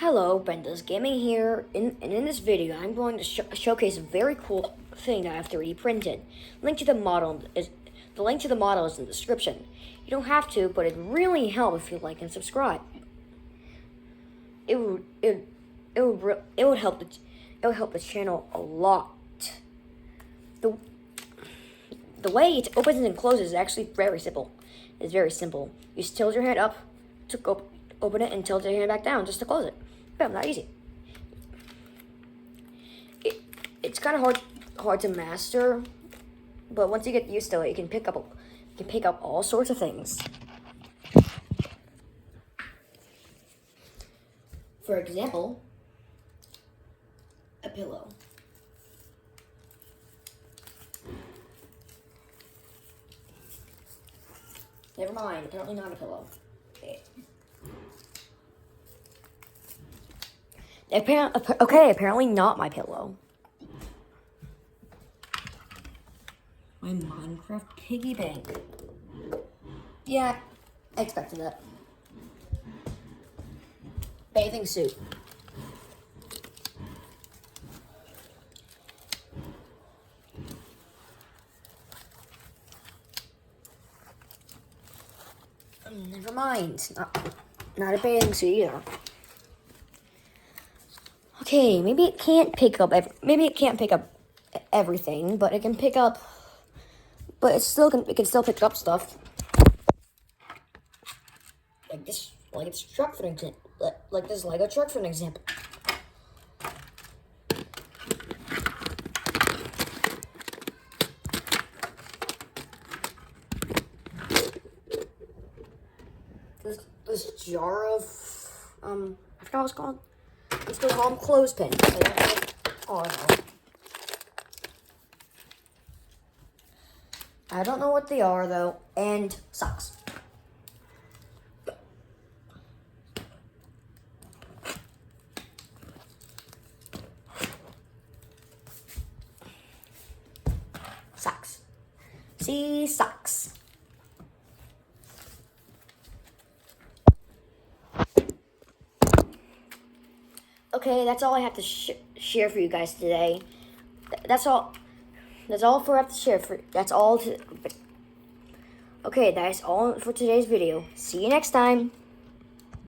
Hello, Brenda's Gaming here, and in this video, I'm going to showcase a very cool thing that I've 3D printed. The link to the model is in the description. You don't have to, but it'd really help if you like and subscribe. It would help the channel a lot. The way it opens and closes is actually very simple. It's very simple. You just tilt your hand up to open it and tilt your hand back down just to close it. Bam, that easy. It's kind of hard to master, but once you get used to it, you can pick up all sorts of things. For example, a pillow. Never mind, apparently not a pillow. Apparently not my pillow. My Minecraft piggy bank. Yeah, I expected that. Bathing suit. Never mind. Not a bathing suit either. Okay, maybe it can't pick up everything, but it can pick up. But it can still pick up stuff. Like this truck for an example. Like this Lego truck for an example. This jar of I forgot what it's called. Let's go call them clothespins. Oh no. I don't know what they are though. And socks. Socks. See, socks. Okay, that's all I have to share for you guys today. That's all for I have to share for. That's all. Okay, that's all for today's video. See you next time.